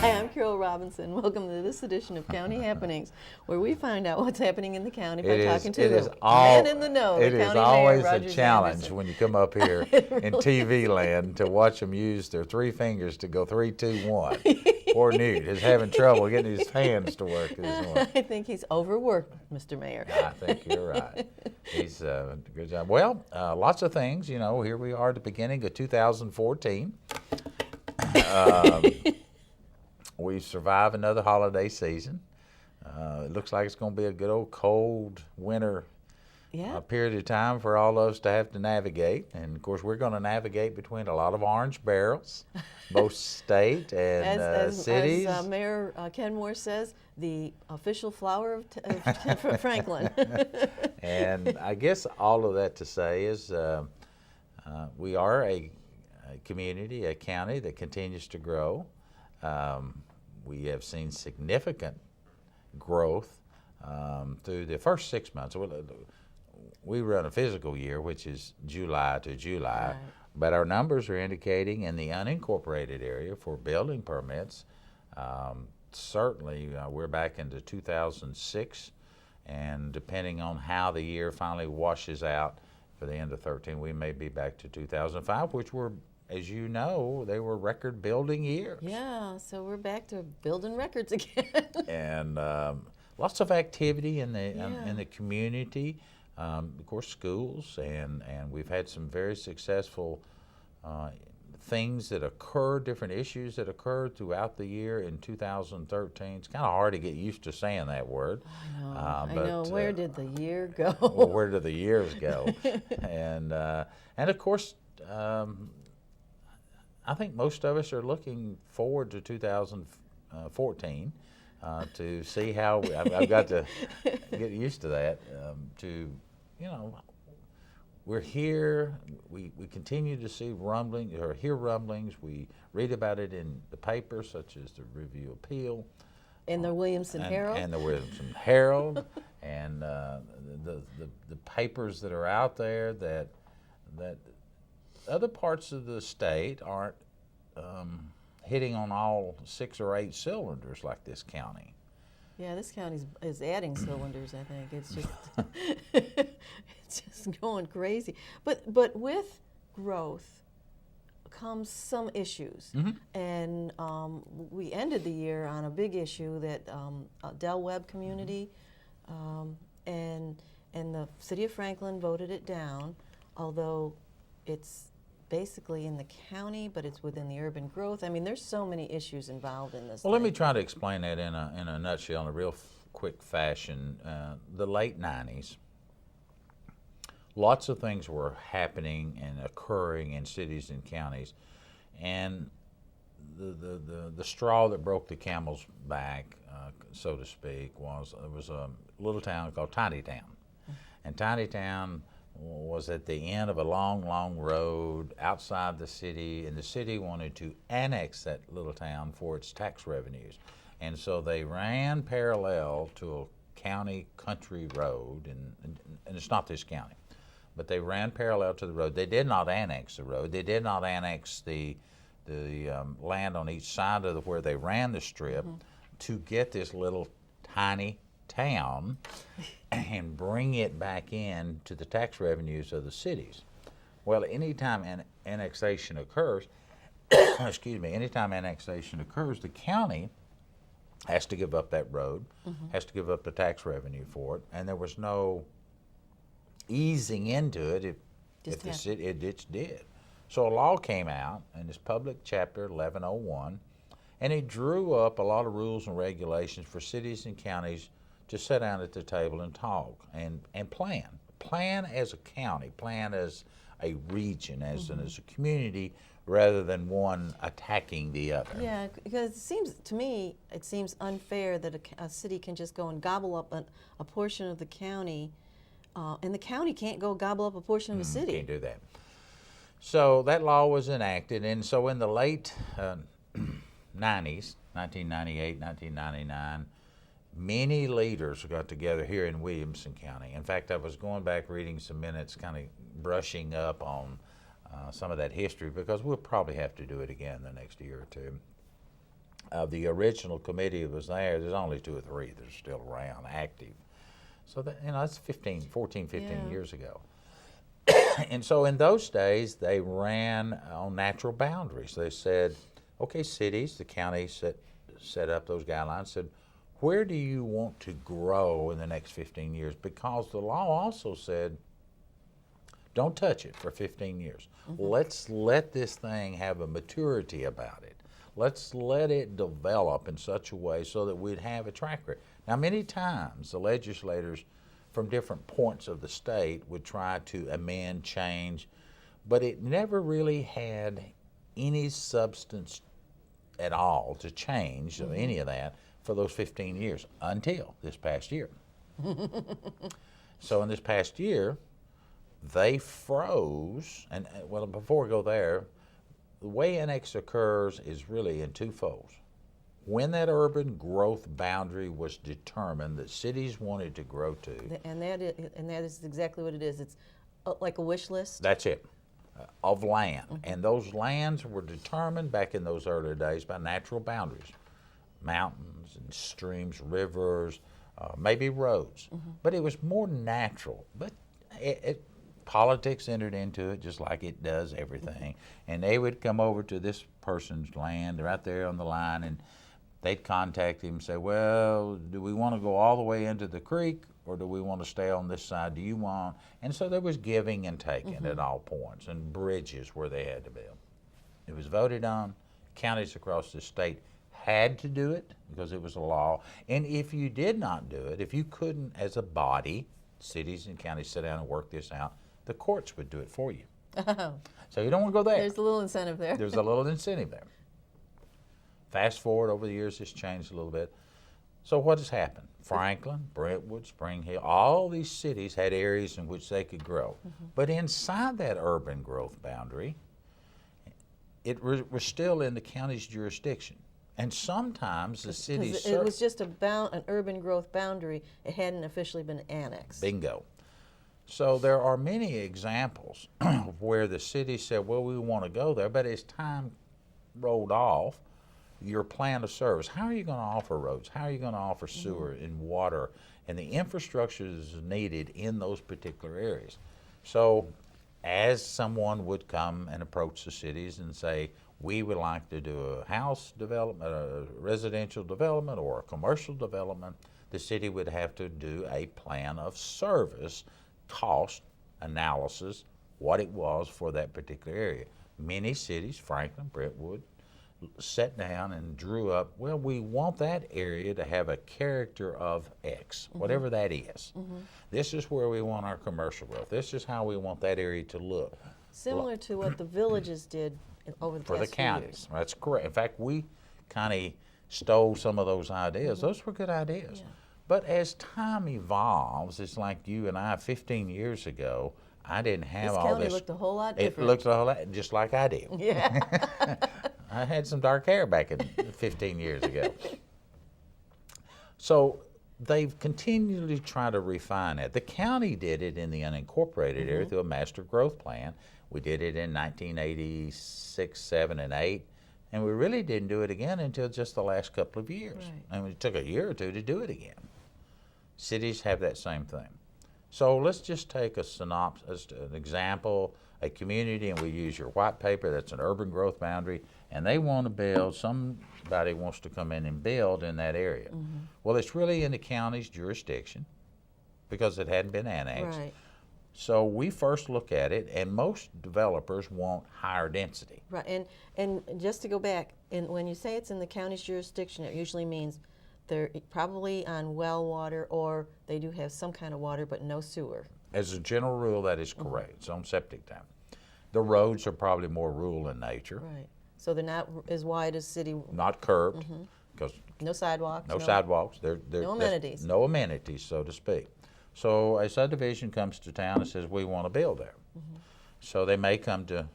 Hi, I'm Carole Robinson. Welcome to this edition of County Happenings, where we find out what's happening in the county by talking to the man in the know, the It is county always mayor, a Roger challenge Sanderson. when you come up here in TV land to watch them use their three fingers to go 3, 2, 1. Poor Newt is having trouble getting his hands to work this morning. I think he's overworked, Mr. Mayor. I think you're right. He's good job. Well, lots of things. You know, here we are at the beginning of 2014. We survived another holiday season. It looks like it's going to be a good old cold winter period of time for all of us to have to navigate. And of course, we're going to navigate between a lot of orange barrels, both state and cities. As Mayor Kenmore says, the official flower of Franklin. And I guess all of that to say is we are a community, a county that continues to grow. We have seen significant growth through the first 6 months. We run a fiscal year, which is July to July, Right. but our numbers are indicating in the unincorporated area for building permits, certainly we're back into 2006, and depending on how the year finally washes out for the end of 13, we may be back to 2005, which were, as you know, they were record building years. Yeah, so we're back to building records again. And lots of activity in the community. Of course, schools, and we've had some very successful things that occurred, different issues that occurred throughout the year in 2013. It's kind of hard to get used to saying that word. I know. Where did the year go? Well, where did the years go? And of course, I think most of us are looking forward to 2014 to see how I've got to get used to that. We're here. We continue to see rumblings or hear rumblings. We read about it in the papers, such as the Review Appeal, In the Williamson Herald. and the Williamson Herald, and the papers that are out there that other parts of the state aren't hitting on all 6 or 8 cylinders like this county. Yeah, this county is adding cylinders, I think. It's just it's just going crazy. But with growth comes some issues. Mm-hmm. And we ended the year on a big issue that Del Webb community and the city of Franklin voted it down, although it's basically in the county, but it's within the urban growth. I mean, there's so many issues involved in this. Well, let me try to explain that in a nutshell, in a real quick fashion. The late 90s, lots of things were happening and occurring in cities and counties, and the straw that broke the camel's back, so to speak, was there was a little town called Tiny Town, and Tiny Town was at the end of a long, long road outside the city, and the city wanted to annex that little town for its tax revenues. And so they ran parallel to a county country road, and it's not this county, but they ran parallel to the road. They did not annex the road. They did not annex the land on each side of where they ran the strip to get this little tiny town and bring it back in to the tax revenues of the cities. Well, anytime annexation occurs, anytime annexation occurs, the county has to give up that road, has to give up the tax revenue for it, and there was no easing into it if the city, it did. So a law came out, and it's Public Chapter 1101, and it drew up a lot of rules and regulations for cities and counties to sit down at the table and talk and plan. Plan as a county, plan as a region, as a community, rather than one attacking the other. Yeah, because it seems unfair that a city can just go and gobble up a portion of the county, and the county can't go gobble up a portion of a city. Can't do that. So that law was enacted, and so in the late 90s, 1998, 1999, many leaders got together here in Williamson County. In fact, I was going back reading some minutes, kind of brushing up on some of that history, because we'll probably have to do it again the next year or two. of the original committee that was there, there's only 2 or 3 that are still around, active. So that, that's 14, 15 years ago. And so in those days, they ran on natural boundaries. They said, okay, cities, the county set up those guidelines, said, where do you want to grow in the next 15 years? Because the law also said, don't touch it for 15 years. Let's let this thing have a maturity about it. Let's let it develop in such a way so that we'd have a track record. Now, many times the legislators from different points of the state would try to amend, change, but it never really had any substance at all to change any of that for those 15 years until this past year. So in this past year, they froze, and well, before we go there, the way annex occurs is really in 2 folds. When that urban growth boundary was determined that cities wanted to grow to. And that is exactly what it is. It's like a wish list. That's it, of land. And those lands were determined back in those early days by natural boundaries, mountains and streams, rivers, maybe roads. But it was more natural. But politics entered into it just like it does everything. And they would come over to this person's land right there on the line, and they'd contact him and say, well, do we want to go all the way into the creek, or do we want to stay on this side? Do you want? And so there was giving and taking at all points, and bridges where they had to build. It was voted on. Counties across the state had to do it because it was a law. And if you did not do it, if you couldn't as a body, cities and counties sit down and work this out, the courts would do it for you. Oh. So you don't want to go there. There's a little incentive there. There's a little incentive there. Fast forward over the years, it's changed a little bit. So what has happened? Franklin, Brentwood, Spring Hill, all these cities had areas in which they could grow. But inside that urban growth boundary, it was still in the county's jurisdiction. And sometimes the cities... It was just an urban growth boundary. It hadn't officially been annexed. Bingo. So there are many examples where the city said, well, we want to go there, but as time rolled off, your plan of service, how are you going to offer roads? How are you going to offer sewer and water and the infrastructure that is needed in those particular areas? So as someone would come and approach the cities and say, we would like to do a house development, a residential development, or a commercial development, the city would have to do a plan of service, cost analysis, what it was for that particular area. Many cities, Franklin, Brentwood, sat down and drew up, well, we want that area to have a character of X, whatever that is. This is where we want our commercial growth. This is how we want that area to look. Similar to what the villages did over the for past the few counties. years. That's correct. In fact, we kind of stole some of those ideas. Those were good ideas. Yeah. But as time evolves, it's like you and I 15 years ago, I didn't have This all county this. looked a whole lot It different. looked a whole lot just like I did. Yeah. I had some dark hair back in 15 years ago. So they've continually tried to refine it. The county did it in the unincorporated area through a master growth plan. We did it in 1986, 7, and 8, and we really didn't do it again until just the last couple of years. Right. And it took a year or 2 to do it again. Cities have that same thing. So let's just take a synopsis, an example, a community, and we use your white paper, that's an urban growth boundary, and they want to build, somebody wants to come in and build in that area. Well, it's really in the county's jurisdiction because it hadn't been annexed. Right. So we first look at it, and most developers want higher density. Right. And just to go back, and when you say it's in the county's jurisdiction, it usually means they're probably on well water, or they do have some kind of water but no sewer. As a general rule, that is correct. It's on septic tank. The roads are probably more rural in nature, Right. So they're not as wide as city. not curbed, because No sidewalks. no sidewalks. No That's amenities. no amenities, so to speak. So a subdivision comes to town and says, we want to build there. So they may come to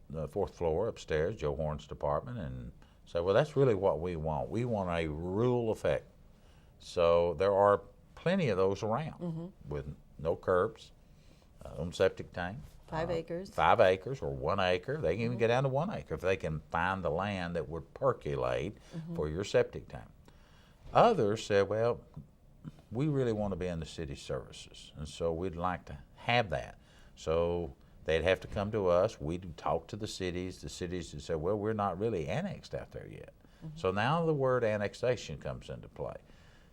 the 4th floor upstairs, Joe Horn's department, and say, well, that's really what we want. We want a rural effect. So there are plenty of those around with no curbs, on septic tank, 5 acres. 5 acres or 1 acre. They can even get down to 1 acre if they can find the land that would percolate for your septic tank. Others said, well, we really want to be in the city services, and so we'd like to have that. So they'd have to come to us. We'd talk to the cities. The cities would say, well, we're not really annexed out there yet. So now the word annexation comes into play.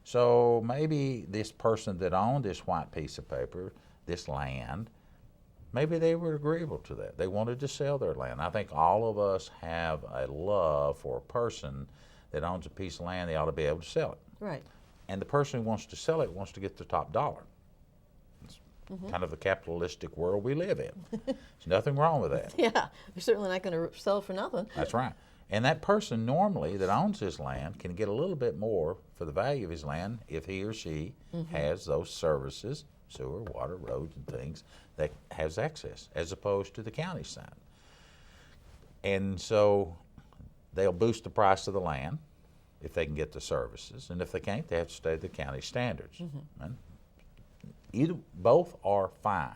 So maybe this person that owned this white piece of paper, this land, maybe they were agreeable to that. They wanted to sell their land. I think all of us have a love for a person that owns a piece of land. They ought to be able to sell it. Right. And the person who wants to sell it wants to get the top dollar. It's kind of the capitalistic world we live in. There's nothing wrong with that. Yeah, you're certainly not going to sell for nothing. That's right. And that person normally that owns his land can get a little bit more for the value of his land if he or she has those services, sewer, water, roads, and things that has access, as opposed to the county side. And so they'll boost the price of the land if they can get the services, and if they can't, they have to stay to the county standards. And both are fine.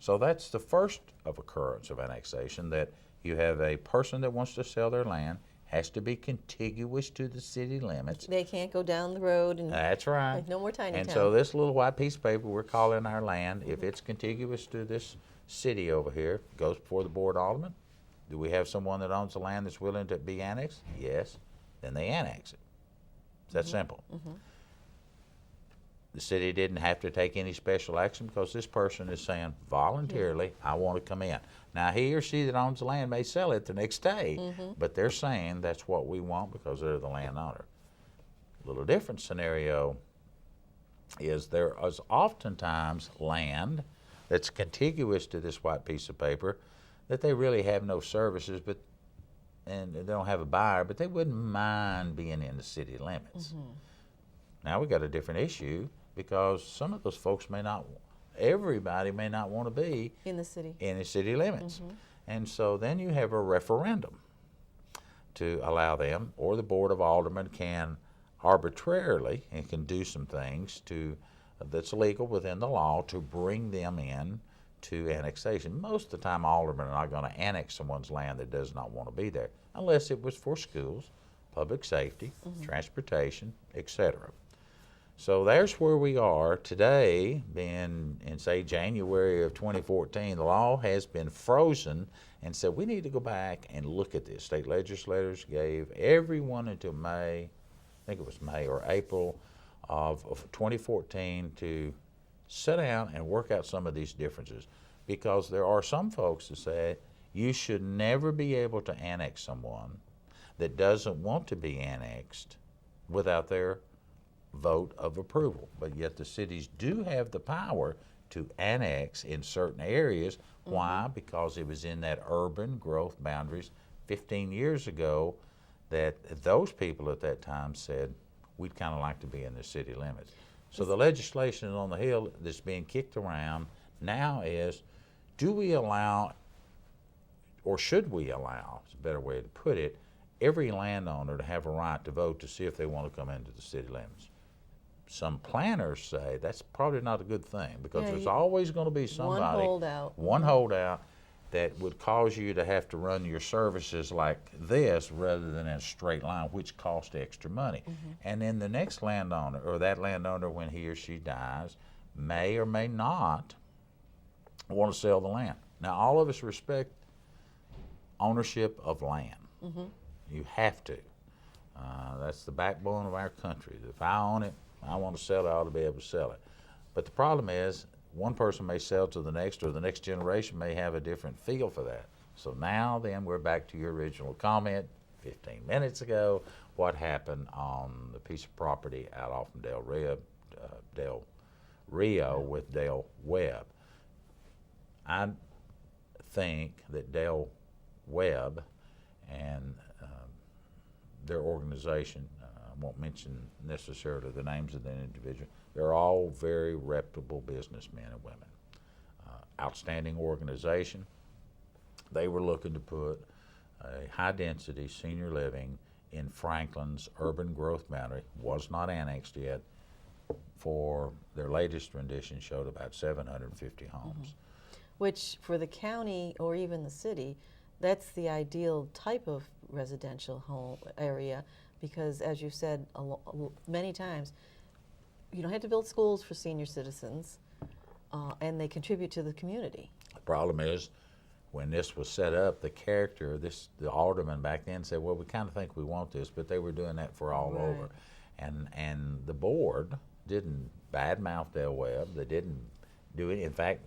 So that's the first of occurrence of annexation, that you have a person that wants to sell their land, has to be contiguous to the city limits. They can't go down the road and That's right. like no more tiny And town. so this little white piece of paper we're calling our land, if it's contiguous to this city over here, goes before the board of aldermen. Do we have someone that owns the land that's willing to be annexed? Yes. Then they annex it. It's that simple. The city didn't have to take any special action because this person is saying voluntarily, I want to come in. Now he or she that owns the land may sell it the next day, but they're saying that's what we want because they're the landowner. A little different scenario is there is oftentimes land that's contiguous to this white piece of paper that they really have no services, and they don't have a buyer, but they wouldn't mind being in the city limits. Now we got a different issue because some of those folks everybody may not want to be in the city. In the city limits. And so then you have a referendum to allow them, or the Board of Aldermen can arbitrarily and can do some things that's legal within the law to bring them in to annexation. Most of the time aldermen are not going to annex someone's land that does not want to be there, unless it was for schools, public safety, transportation, etc. So there's where we are today. In say January of 2014, the law has been frozen, and said we need to go back and look at this. State legislators gave everyone until May, I think it was May or April of 2014 to sit down and work out some of these differences, because there are some folks that say you should never be able to annex someone that doesn't want to be annexed without their vote of approval. But yet the cities do have the power to annex in certain areas. Why? Because it was in that urban growth boundaries 15 years ago that those people at that time said, we'd kind of like to be in the city limits. So the legislation on the Hill that's being kicked around now is, do we allow, or should we allow, it's a better way to put it, every landowner to have a right to vote to see if they want to come into the city limits? Some planners say that's probably not a good thing, because there's always going to be somebody, one holdout that would cause you to have to run your services like this rather than in a straight line, which costs extra money. And then the next landowner, or that landowner when he or she dies, may or may not want to sell the land. Now all of us respect ownership of land. You have to. That's the backbone of our country. If I own it, I want to sell it, I ought to be able to sell it. But the problem is, one person may sell to the next, or the next generation may have a different feel for that. So now then we're back to your original comment 15 minutes ago. What happened on the piece of property out off from Del Rio with Del Webb? I think that Del Webb and their organization, I won't mention necessarily the names of the individual, they're all very reputable businessmen and women. Outstanding organization. They were looking to put a high-density senior living in Franklin's urban growth boundary, was not annexed yet. For their latest rendition showed about 750 homes. which for the county or even the city, that's the ideal type of residential home area, because as you said many times, you don't have to build schools for senior citizens, and they contribute to the community. The problem is, when this was set up, the alderman back then said, well, we kind of think we want this, but they were doing that for all over. And the board didn't badmouth Del Webb. They didn't do it. In fact,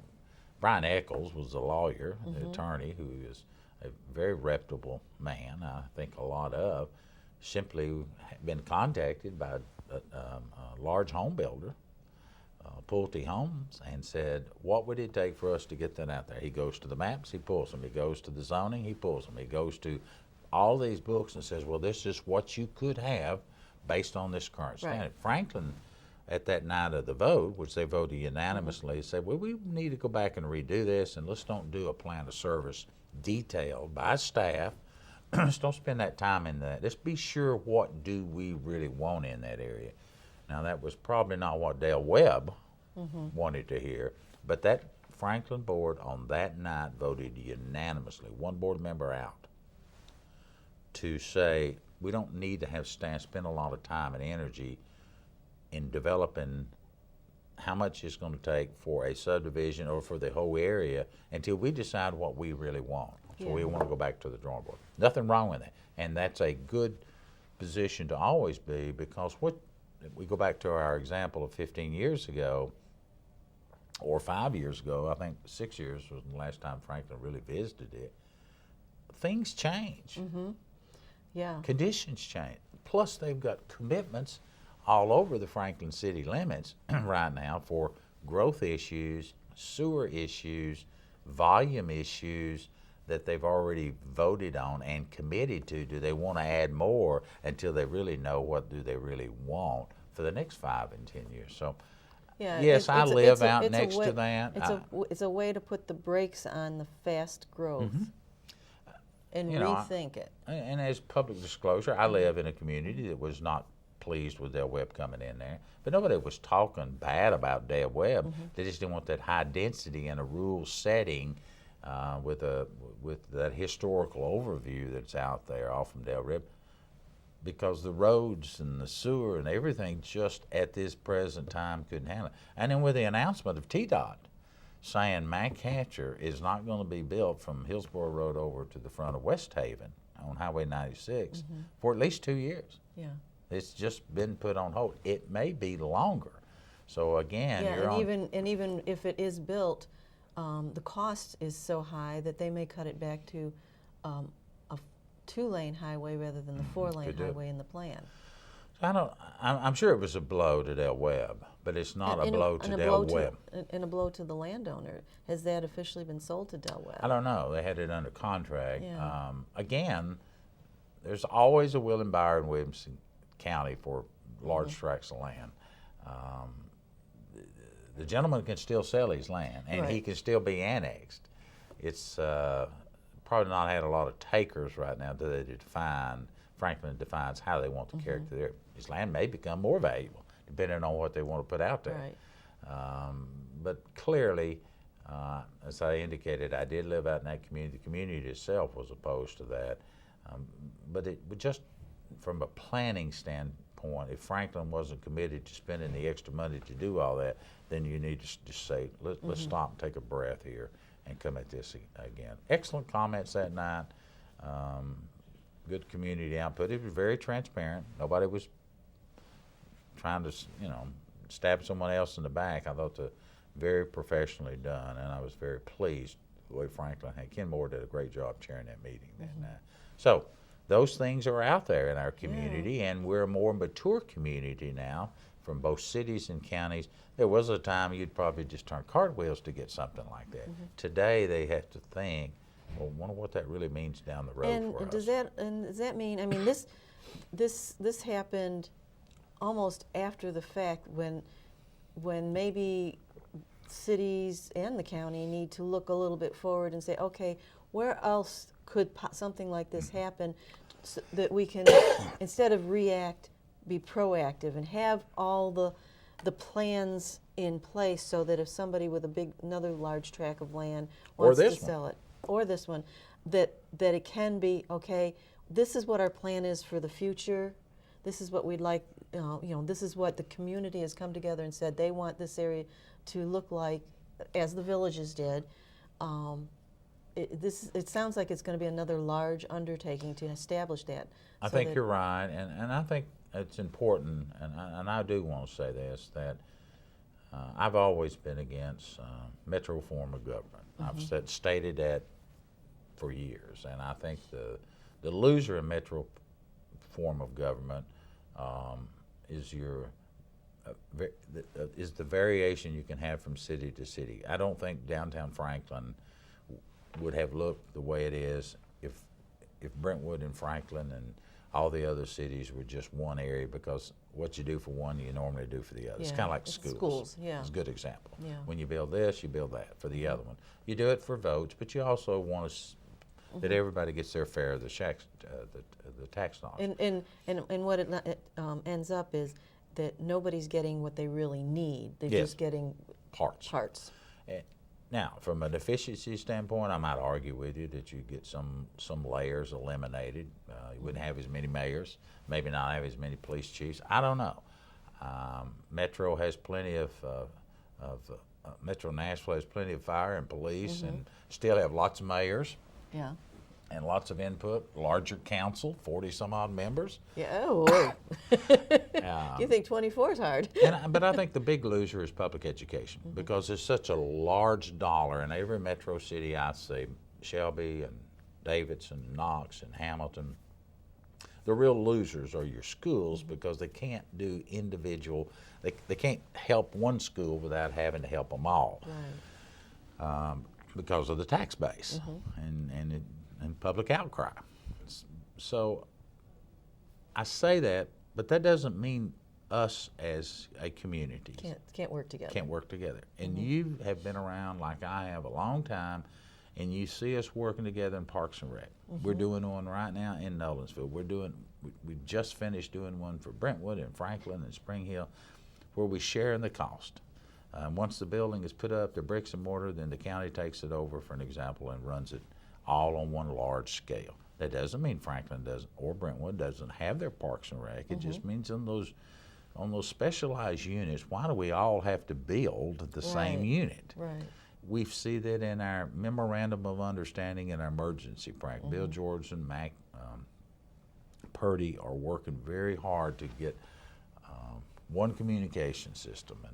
Brian Eccles was a lawyer, the attorney, who is a very reputable man, I think a lot of, simply been contacted by a large home builder, Pulte Homes, and said, what would it take for us to get that out there? He goes to the maps, he pulls them. He goes to the zoning, he pulls them. He goes to all these books and says, well, this is what you could have based on this current standard. Franklin, at that night of the vote, which they voted unanimously, said, well, we need to go back and redo this, and let's don't do a plan of service detailed by staff. Let's don't spend that time in that. Let's be sure what do we really want in that area. Now, that was probably not what Del Webb wanted to hear, but that Franklin board on that night voted unanimously, one board member out, to say we don't need to have staff spend a lot of time and energy in developing how much it's going to take for a subdivision or for the whole area until we decide what we really want. So we want to go back to the drawing board. Nothing wrong with it, and that's a good position to always be, because what we go back to our example of 15 years ago or 5 years ago, I think 6 years was the last time Franklin really visited it. Things change. Conditions change. Plus, they've got commitments all over the Franklin city limits right now for growth issues, sewer issues, volume issues that they've already voted on and committed to. Do they want to add more until they really know what do they really want for the next 5 and 10 years? So, yes, I live out next to that. It's a way to put the brakes on the fast growth and rethink it. And as public disclosure, I live in a community that was not pleased with Del Webb coming in there, but nobody was talking bad about Del Webb. They just didn't want that high density in a rural setting with that historical overview that's out there off from Del Webb, because the roads and the sewer and everything just at this present time couldn't handle it. And then with the announcement of TDOT saying Manhatcher is not going to be built from Hillsborough Road over to the front of West Haven on Highway 96 for at least 2 years. It's just been put on hold. It may be longer. So again, even if it is built, the cost is so high that they may cut it back to a 2-lane highway rather than the 4-lane highway in the plan. I'm sure it was a blow to Del Webb, but it's not a blow to Del Webb. And a blow to the landowner. Has that officially been sold to Del Webb? I don't know. They had it under contract. Again, there's always a willing buyer in Williamson County for large tracts of land. The gentleman can still sell his land, and he can still be annexed. It's probably not had a lot of takers right now until they define. Franklin defines how they want the character there. His land may become more valuable depending on what they want to put out there. But clearly, as I indicated, I did live out in that community. The community itself was opposed to that. But it just from a planning standpoint, if Franklin wasn't committed to spending the extra money to do all that, then you need to just say, let's stop and take a breath here and come at this again. Excellent comments that night. Good community output. It was very transparent. Nobody was trying to, stab someone else in the back. I thought very professionally done, and I was very pleased the way Franklin had. Ken Moore did a great job chairing that meeting that night. So those things are out there in our community, and we're a more mature community now from both cities and counties. There was a time you'd probably just turn cartwheels to get something like that. Today they have to think, well, wonder what that really means down the road for us. Does that mean? I mean, this happened almost after the fact, when maybe cities and the county need to look a little bit forward and say, okay, where else could something like this happen, so that we can, instead of react, be proactive and have all the plans in place so that if somebody with another large tract of land Or wants to this one. sell it, or this one, that it can be, okay, this is what our plan is for the future. This is what we'd like, this is what the community has come together and said they want this area to look like, as the villages did. It sounds like it's going to be another large undertaking to establish that. I think you're right, and I think it's important, and I do want to say this, that I've always been against metro form of government. I've stated that for years, and I think the loser in metro form of government is is the variation you can have from city to city. I don't think downtown Franklin would have looked the way it is if Brentwood and Franklin and all the other cities were just one area, because what you do for one, you normally do for the other. It's kind of like schools. Yeah. It's a good example. Yeah. When you build this, you build that for the other one. You do it for votes, but you also want that everybody gets their share of the tax dollars. And what it ends up is that nobody's getting what they really need. They're Yes. just getting parts. Now, from an efficiency standpoint, I might argue with you that you get some layers eliminated. You wouldn't have as many mayors, maybe not have as many police chiefs. I don't know. Metro has plenty of Metro Nashville has plenty of fire and police, and still have lots of mayors. Yeah. And lots of input, larger council, 40 some odd members. Yeah. Oh. You think 24 is hard? But I think the big loser is public education, because there's such a large dollar in every metro city I see, Shelby and Davidson, Knox and Hamilton. The real losers are your schools, because they can't do individual, they can't help one school without having to help them all. Right. Because of the tax base and public outcry. So I say that, but that doesn't mean us as a community Can't work together. can't work together. And you have been around like I have a long time, and you see us working together in Parks and Rec. We're doing one right now in Nolensville. We just finished doing one for Brentwood and Franklin and Spring Hill, where we share in the cost. Once the building is put up, the bricks and mortar, then the county takes it over, for an example, and runs it all on one large scale. That doesn't mean Franklin doesn't, or Brentwood doesn't have their Parks and Rec. It just means on those specialized units, why do we all have to build the same unit? Right. We see that in our memorandum of understanding and our emergency plan. Bill George and Mac Purdy are working very hard to get one communication system and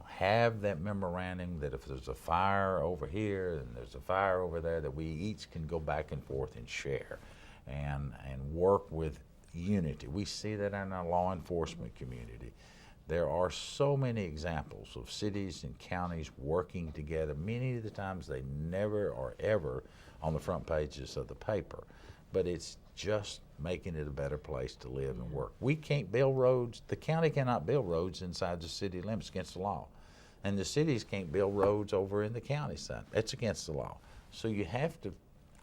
have that memorandum that if there's a fire over here and there's a fire over there, that we each can go back and forth and share and work with unity. We see that in our law enforcement community. There are so many examples of cities and counties working together. Many of the times they never are ever on the front pages of the paper, but it's just making it a better place to live and work. We can't build roads. The county cannot build roads inside the city limits, against the law. And the cities can't build roads over in the county side. It's against the law. So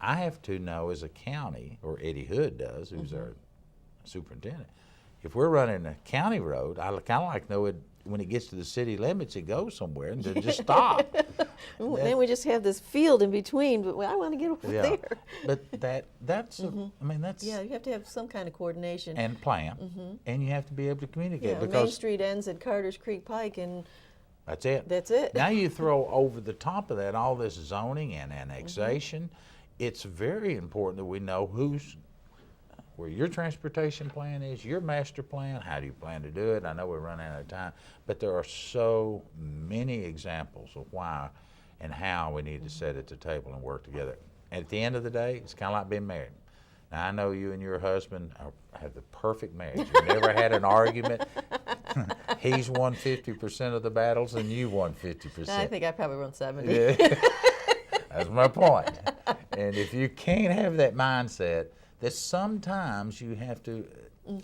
I have to know as a county, or Eddie Hood does, who's our superintendent, if we're running a county road, I kind of like to know it, when it gets to the city limits, it goes somewhere and to just stop. Then we just have this field in between, but I want to get over there. But that's Yeah, you have to have some kind of coordination. and plan, and you have to be able to communicate, Yeah, Main because Street ends at Carter's Creek Pike, and that's it. that's it. Now you throw over the top of that all this zoning and annexation. It's very important that we know where your transportation plan is, your master plan, how do you plan to do it? I know we're running out of time, but there are so many examples of why and how we need to sit at the table and work together. And at the end of the day, it's kind of like being married. Now, I know you and your husband have the perfect marriage. You've never had an argument. He's won 50% of the battles, and you won 50%. I think I probably won 70. Yeah. That's my point. And if you can't have that mindset, that sometimes you have to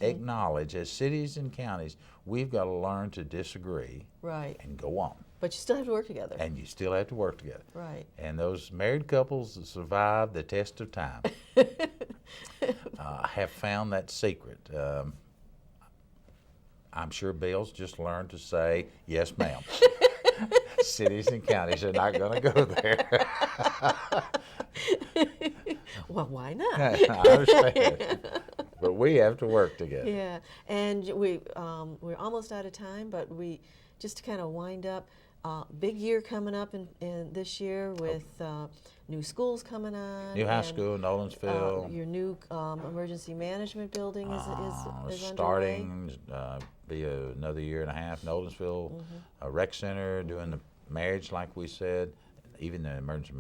acknowledge, as cities and counties, we've got to learn to disagree Right. and go on. But you still have to work together. And you still have to work together. Right. And those married couples that survive the test of time have found that secret. I'm sure Bill's just learned to say, yes, ma'am. Cities and counties are not going to go there. Well, why not? I understand. But we have to work together. Yeah, and we're almost out of time, but just to kind of wind up, big year coming up in this year with new schools coming on. New high school, Nolensville. Your new emergency management building is starting, be another year and a half. Nolensville Rec Center, doing the marriage like we said. Even the emergency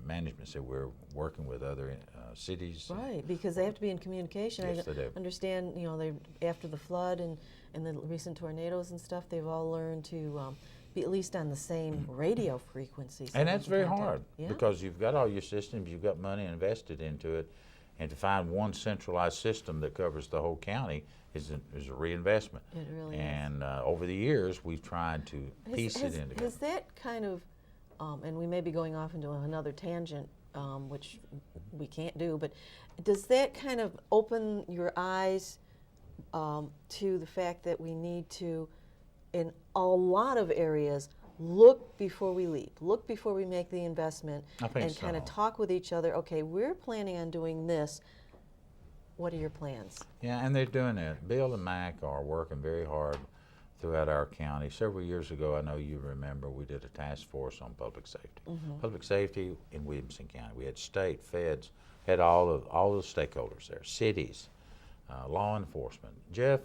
management said we're working with other cities. Right, because they have to be in communication. Yes, they do. Understand, they after the flood and the recent tornadoes and stuff, they've all learned to be at least on the same radio frequency. So and that's very contact. hard because you've got all your systems, you've got money invested into it, and to find one centralized system that covers the whole county is a reinvestment. It really is. Over the years, we've tried to piece it into. Has that kind of, and we may be going off into another tangent, which we can't do, but does that kind of open your eyes to the fact that we need to, in a lot of areas, look before we leap, look before we make the investment, and kind of talk with each other, okay, we're planning on doing this, what are your plans? Yeah, and they're doing that. Bill and Mac are working very hard throughout our county. Several years ago, I know you remember, we did a task force on public safety. Public safety in Williamson County. We had state, feds, had all the stakeholders there, cities, law enforcement. Jeff,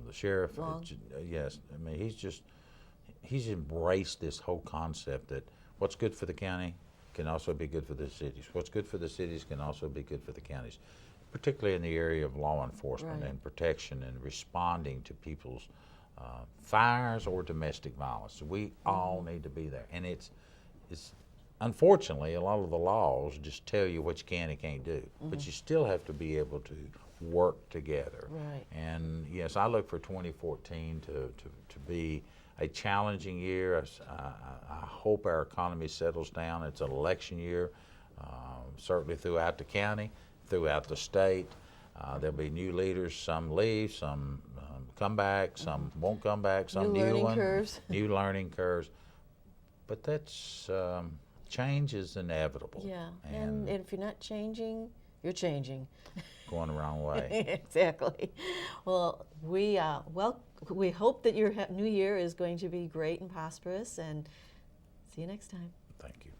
the sheriff, yes, I mean, he's embraced this whole concept that what's good for the county can also be good for the cities. What's good for the cities can also be good for the counties, particularly in the area of law enforcement and protection and responding to people's fires or domestic violence. We all need to be there. And it's unfortunately, a lot of the laws just tell you what you can and can't do, but you still have to be able to work together. Right. And yes, I look for 2014 to be a challenging year. I hope our economy settles down. It's an election year, certainly throughout the county, throughout the state. There'll be new leaders, some leave, some come back, some won't come back, some new learning curves. New learning curves. But that's, change is inevitable. Yeah, and if you're not changing, you're changing. Going the wrong way. Exactly. Well, we hope that your new year is going to be great and prosperous, and see you next time. Thank you.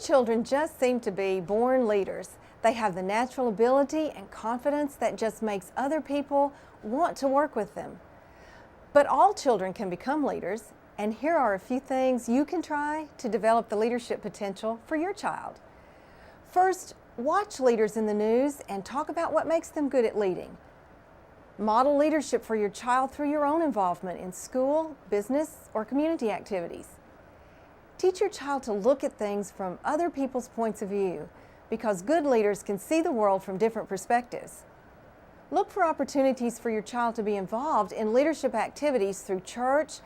Children just seem to be born leaders. They have the natural ability and confidence that just makes other people want to work with them. But all children can become leaders, and here are a few things you can try to develop the leadership potential for your child. First, watch leaders in the news and talk about what makes them good at leading. Model leadership for your child through your own involvement in school, business, or community activities. Teach your child to look at things from other people's points of view, because good leaders can see the world from different perspectives. Look for opportunities for your child to be involved in leadership activities through church,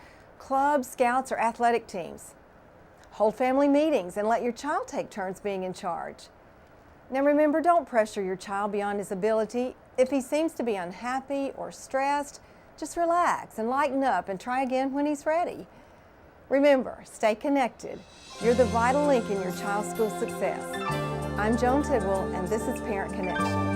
clubs, scouts, or athletic teams. Hold family meetings and let your child take turns being in charge. Now remember, don't pressure your child beyond his ability. If he seems to be unhappy or stressed, just relax and lighten up and try again when he's ready. Remember, stay connected. You're the vital link in your child's school success. I'm Joan Tidwell, and this is Parent Connection.